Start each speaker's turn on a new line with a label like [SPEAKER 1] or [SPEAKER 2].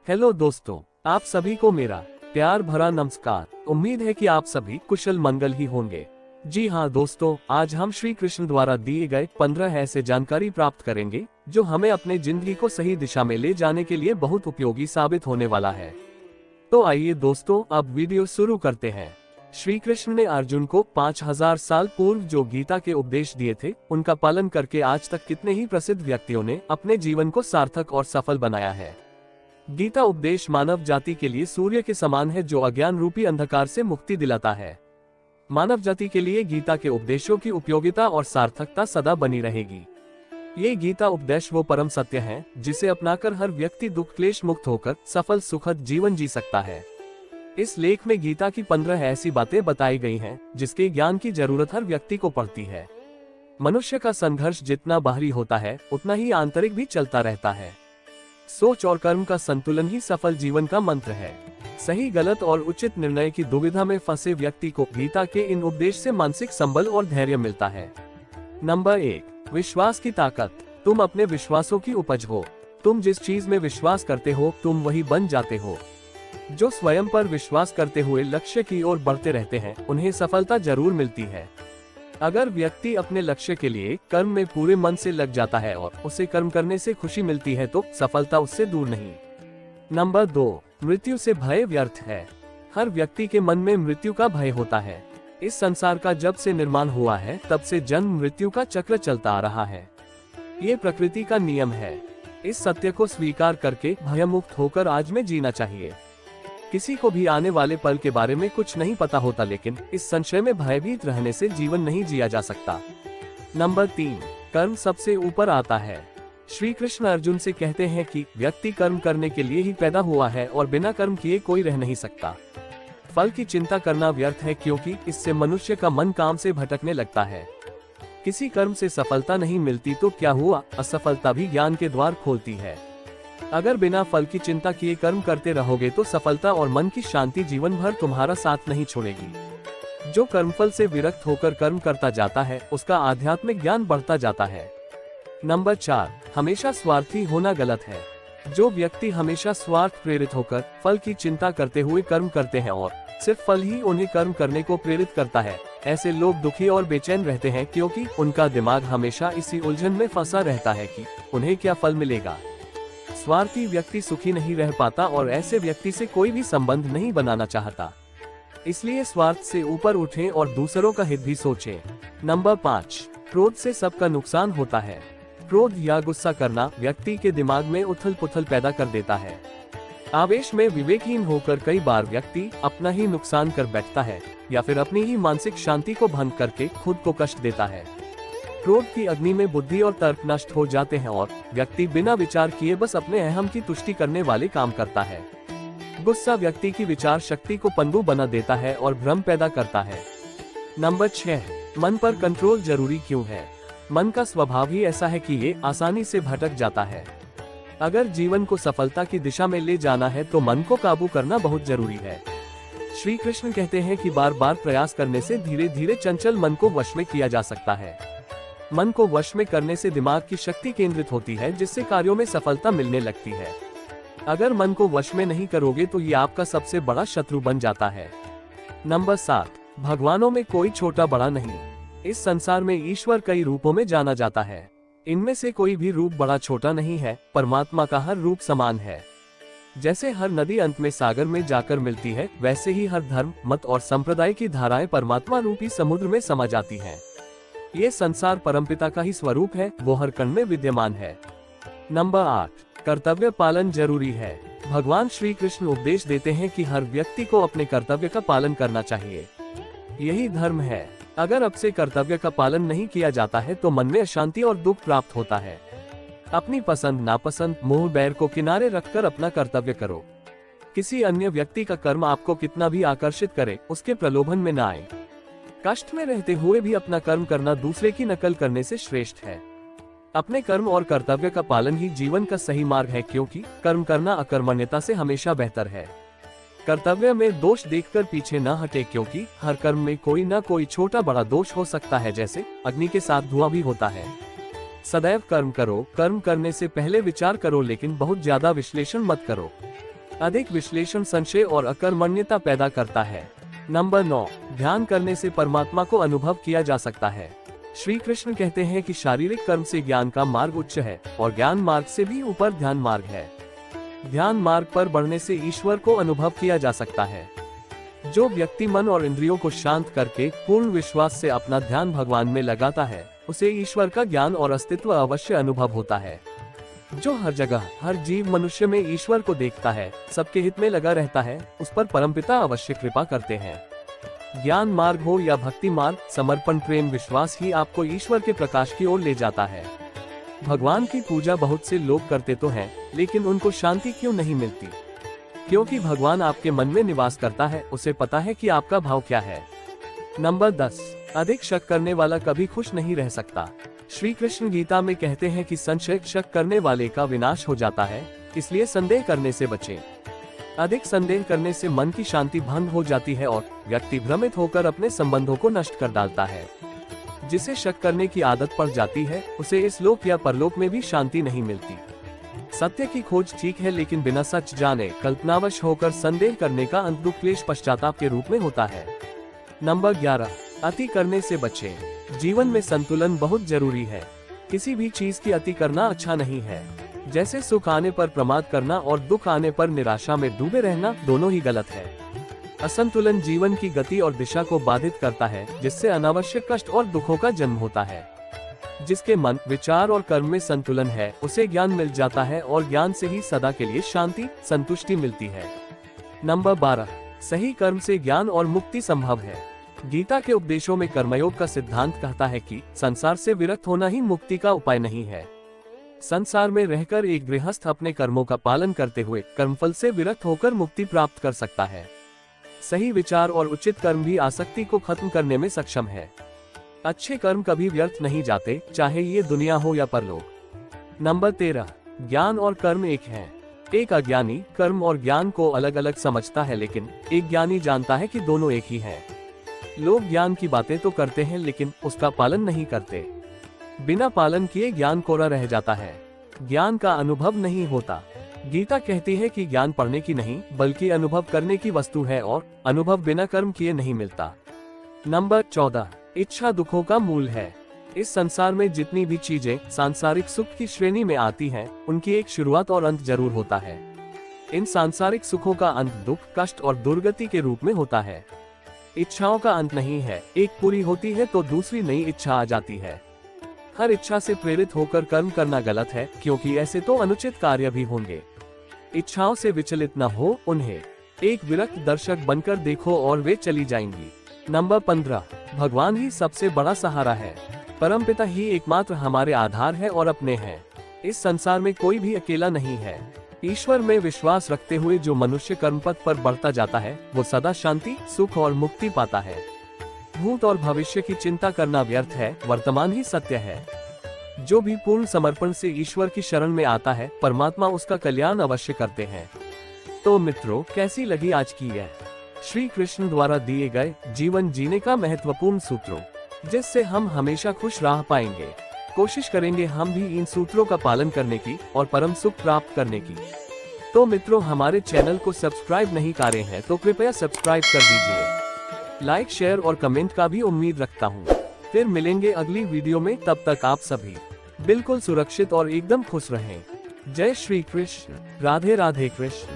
[SPEAKER 1] Hello दोस्तों, आप सभी को मेरा प्यार भरा नमस्कार। उम्मीद है कि आप सभी कुशल मंगल ही होंगे। जी हाँ दोस्तों, आज हम श्री कृष्ण द्वारा दिए गए 15 ऐसे जानकारी प्राप्त करेंगे जो हमें अपने जिंदगी को सही दिशा में ले जाने के लिए बहुत उपयोगी साबित होने वाला है। तो आइए दोस्तों, अब वीडियो शुरू करते हैं। श्री कृष्ण ने अर्जुन को 5000 साल पूर्व जो गीता के उपदेश दिए थे, उनका पालन करके आज तक कितने ही प्रसिद्ध व्यक्तियों ने अपने जीवन को सार्थक और सफल बनाया है। गीता उपदेश मानव जाति के लिए सूर्य के समान है जो अज्ञान रूपी अंधकार से मुक्ति दिलाता है। मानव जाति के लिए गीता के उपदेशों की उपयोगिता और सार्थकता सदा बनी रहेगी। ये गीता उपदेश वो परम सत्य है जिसे अपनाकर हर व्यक्ति दुख क्लेश मुक्त होकर सफल सुखद जीवन जी सकता है। इस लेख में गीता की 15 ऐसी बातें बताई गई हैं जिसके ज्ञान की जरूरत हर व्यक्ति को पड़ती है। मनुष्य का संघर्ष जितना बाहरी होता है उतना ही आंतरिक भी चलता रहता है। सोच और कर्म का संतुलन ही सफल जीवन का मंत्र है। सही गलत और उचित निर्णय की दुविधा में फंसे व्यक्ति को गीता के इन उपदेश से मानसिक संबल और धैर्य मिलता है। नंबर 1, विश्वास की ताकत। तुम अपने विश्वासों की उपज हो। तुम जिस चीज में विश्वास करते हो तुम वही बन जाते हो। जो स्वयं पर विश्वास करते हुए लक्ष्य की ओर बढ़ते रहते हैं उन्हें सफलता जरूर मिलती है। अगर व्यक्ति अपने लक्ष्य के लिए कर्म में पूरे मन से लग जाता है और उसे कर्म करने से खुशी मिलती है तो सफलता उससे दूर नहीं। नंबर 2, मृत्यु से भय व्यर्थ है। हर व्यक्ति के मन में मृत्यु का भय होता है। इस संसार का जब से निर्माण हुआ है तब से जन्म मृत्यु का चक्र चलता आ रहा है। ये प्रकृति का नियम है। इस सत्य को स्वीकार करके भयमुक्त होकर आज में जीना चाहिए। किसी को भी आने वाले पल के बारे में कुछ नहीं पता होता, लेकिन इस संशय में भयभीत रहने से जीवन नहीं जिया जा सकता। नंबर 3, कर्म सबसे ऊपर आता है। श्री कृष्ण अर्जुन से कहते हैं कि व्यक्ति कर्म करने के लिए ही पैदा हुआ है और बिना कर्म किए कोई रह नहीं सकता। फल की चिंता करना व्यर्थ है क्योंकि इससे मनुष्य का मन काम से भटकने लगता है। किसी कर्म से सफलता नहीं मिलती तो क्या हुआ, असफलता भी ज्ञान के द्वार खोलती है। अगर बिना फल की चिंता किए कर्म करते रहोगे तो सफलता और मन की शांति जीवन भर तुम्हारा साथ नहीं छोड़ेगी। जो कर्मफल से विरक्त होकर कर्म करता जाता है उसका आध्यात्मिक ज्ञान बढ़ता जाता है। नंबर 4, हमेशा स्वार्थी होना गलत है। जो व्यक्ति हमेशा स्वार्थ प्रेरित होकर फल की चिंता करते हुए कर्म करते हैं और सिर्फ फल ही उन्हें कर्म करने को प्रेरित करता है, ऐसे लोग दुखी और बेचैन रहते हैं क्योंकि उनका दिमाग हमेशा इसी उलझन में फंसा रहता है कि उन्हें क्या फल मिलेगा। स्वार्थी व्यक्ति सुखी नहीं रह पाता और ऐसे व्यक्ति से कोई भी संबंध नहीं बनाना चाहता। इसलिए स्वार्थ से ऊपर उठें और दूसरों का हित भी सोचें। नंबर 5, क्रोध से सबका नुकसान होता है। क्रोध या गुस्सा करना व्यक्ति के दिमाग में उथल पुथल पैदा कर देता है। आवेश में विवेकहीन होकर कई बार व्यक्ति अपना ही नुकसान कर बैठता है या फिर अपनी ही मानसिक शांति को भंग करके खुद को कष्ट देता है। क्रोध की अग्नि में बुद्धि और तर्क नष्ट हो जाते हैं और व्यक्ति बिना विचार किए बस अपने अहम की तुष्टि करने वाले काम करता है। गुस्सा व्यक्ति की विचार शक्ति को पनडुब्बी बना देता है और भ्रम पैदा करता है। नंबर 6, मन पर कंट्रोल जरूरी क्यों है। मन का स्वभाव ही ऐसा है कि ये आसानी से भटक जाता है। अगर जीवन को सफलता की दिशा में ले जाना है तो मन को काबू करना बहुत जरूरी है। श्री कृष्ण कहते हैं कि बार बार प्रयास करने से धीरे धीरे चंचल मन को वश में किया जा सकता है। मन को वश में करने से दिमाग की शक्ति केंद्रित होती है जिससे कार्यों में सफलता मिलने लगती है। अगर मन को वश में नहीं करोगे तो ये आपका सबसे बड़ा शत्रु बन जाता है। नंबर 7, भगवानों में कोई छोटा बड़ा नहीं। इस संसार में ईश्वर कई रूपों में जाना जाता है। इनमें से कोई भी रूप बड़ा छोटा नहीं है। परमात्मा का हर रूप समान है। जैसे हर नदी अंत में सागर में जाकर मिलती है, वैसे ही हर धर्म मत और संप्रदाय की धाराएं परमात्मा रूपी समुद्र में समा जाती हैं। ये संसार परमपिता का ही स्वरूप है, वो हर कण में विद्यमान है। नंबर 8, कर्तव्य पालन जरूरी है। भगवान श्री कृष्ण उपदेश देते हैं कि हर व्यक्ति को अपने कर्तव्य का पालन करना चाहिए। यही धर्म है। अगर अब से कर्तव्य का पालन नहीं किया जाता है तो मन में अशांति और दुख प्राप्त होता है। अपनी पसंद नापसंद मोह बैर को किनारे रखकर अपना कर्तव्य करो। किसी अन्य व्यक्ति का कर्म आपको कितना भी आकर्षित करे, उसके प्रलोभन में न आए। कष्ट में रहते हुए भी अपना कर्म करना दूसरे की नकल करने से श्रेष्ठ है। अपने कर्म और कर्तव्य का पालन ही जीवन का सही मार्ग है क्योंकि कर्म करना अकर्मण्यता से हमेशा बेहतर है। कर्तव्य में दोष देखकर पीछे न हटे क्योंकि हर कर्म में कोई न कोई छोटा बड़ा दोष हो सकता है, जैसे अग्नि के साथ धुआं भी होता है। सदैव कर्म करो। कर्म करने से पहले विचार करो लेकिन बहुत ज्यादा विश्लेषण मत करो। अधिक विश्लेषण, संशय और अकर्मण्यता पैदा करता है। नंबर 9, ध्यान करने से परमात्मा को अनुभव किया जा सकता है। श्री कृष्ण कहते हैं कि शारीरिक कर्म से ज्ञान का मार्ग उच्च है और ज्ञान मार्ग से भी ऊपर ध्यान मार्ग है। ध्यान मार्ग पर बढ़ने से ईश्वर को अनुभव किया जा सकता है। जो व्यक्ति मन और इंद्रियों को शांत करके पूर्ण विश्वास से अपना ध्यान भगवान में लगाता है, उसे ईश्वर का ज्ञान और अस्तित्व अवश्य अनुभव होता है। जो हर जगह, हर जीव मनुष्य में ईश्वर को देखता है, सबके हित में लगा रहता है, उस पर परमपिता अवश्य कृपा करते हैं। ज्ञान मार्ग हो या भक्ति मार्ग, समर्पण, प्रेम, विश्वास ही आपको ईश्वर के प्रकाश की ओर ले जाता है। भगवान की पूजा बहुत से लोग करते तो हैं, लेकिन उनको शांति क्यों नहीं मिलती? क्योंकि भगवान आपके मन में निवास करता है, उसे पता है कि आपका भाव क्या है। नंबर 10, अधिक शक करने वाला कभी खुश नहीं रह सकता। श्री कृष्ण गीता में कहते हैं कि संशय, शक करने वाले का विनाश हो जाता है, इसलिए संदेह करने से बचें। अधिक संदेह करने से मन की शांति भंग हो जाती है और व्यक्ति भ्रमित होकर अपने संबंधों को नष्ट कर डालता है। जिसे शक करने की आदत पड़ जाती है, उसे इस लोक या परलोक में भी शांति नहीं मिलती। सत्य की खोज ठीक है, लेकिन बिना सच जाने कल्पनावश होकर संदेह करने का अंत दुख, क्लेश, पश्चाताप के रूप में होता है। नंबर 11, अति करने से बचें। जीवन में संतुलन बहुत जरूरी है। किसी भी चीज की अति करना अच्छा नहीं है। जैसे सुख आने पर प्रमाद करना और दुख आने पर निराशा में डूबे रहना, दोनों ही गलत है। असंतुलन जीवन की गति और दिशा को बाधित करता है, जिससे अनावश्यक कष्ट और दुखों का जन्म होता है। जिसके मन, विचार और कर्म में संतुलन है, उसे ज्ञान मिल जाता है और ज्ञान से ही सदा के लिए शांति, संतुष्टि मिलती है। नंबर 12, सही कर्म से ज्ञान और मुक्ति संभव है। गीता के उपदेशों में कर्मयोग का सिद्धांत कहता है कि संसार से विरक्त होना ही मुक्ति का उपाय नहीं है। संसार में रहकर एक गृहस्थ अपने कर्मों का पालन करते हुए कर्मफल से विरक्त होकर मुक्ति प्राप्त कर सकता है। सही विचार और उचित कर्म भी आसक्ति को खत्म करने में सक्षम है। अच्छे कर्म कभी व्यर्थ नहीं जाते, चाहे ये दुनिया हो या परलोक। नंबर 13, ज्ञान और कर्म एक है। एक अज्ञानी कर्म और ज्ञान को अलग अलग समझता है, लेकिन एक ज्ञानी जानता है कि दोनों एक ही हैं। लोग ज्ञान की बातें तो करते हैं, लेकिन उसका पालन नहीं करते। बिना पालन किए ज्ञान कोरा रह जाता है। ज्ञान का अनुभव नहीं होता। गीता कहती है कि ज्ञान पढ़ने की नहीं, बल्कि अनुभव करने की वस्तु है और अनुभव बिना कर्म किए नहीं मिलता। नंबर 14, इच्छा दुखों का मूल है। इस संसार में जितनी भी चीजें सांसारिक सुख की श्रेणी में आती हैं, उनकी एक शुरुआत और अंत जरूर होता है। इन सांसारिक सुखों का अंत दुख, कष्ट और दुर्गति के रूप में होता है। इच्छाओं का अंत नहीं है। एक पूरी होती है तो दूसरी नई इच्छा आ जाती है। हर इच्छा से प्रेरित होकर कर्म करना गलत है, क्योंकि ऐसे तो अनुचित कार्य भी होंगे। इच्छाओं से विचलित न हो, उन्हें एक विरक्त दर्शक बनकर देखो और वे चली जाएंगी। नंबर 15, भगवान ही सबसे बड़ा सहारा है। परमपिता ही एकमात्र हमारे आधार है और अपने हैं। इस संसार में कोई भी अकेला नहीं है। ईश्वर में विश्वास रखते हुए जो मनुष्य कर्मपथ पर बढ़ता जाता है, वो सदा शांति, सुख और मुक्ति पाता है। भूत और भविष्य की चिंता करना व्यर्थ है, वर्तमान ही सत्य है। जो भी पूर्ण समर्पण से ईश्वर की शरण में आता है, परमात्मा उसका कल्याण अवश्य करते हैं। तो मित्रों, कैसी लगी आज की यह श्री कृष्ण द्वारा दिए गए जीवन जीने का महत्वपूर्ण सूत्रों, जिससे हम हमेशा खुश रह पाएंगे। कोशिश करेंगे हम भी इन सूत्रों का पालन करने की और परम सुख प्राप्त करने की। तो मित्रों, हमारे चैनल को सब्सक्राइब नहीं करे हैं तो कृपया सब्सक्राइब कर दीजिए। लाइक, शेयर और कमेंट का भी उम्मीद रखता हूँ। फिर मिलेंगे अगली वीडियो में, तब तक आप सभी बिल्कुल सुरक्षित और एकदम खुश रहें। जय श्री कृष्ण। राधे राधे कृष्ण।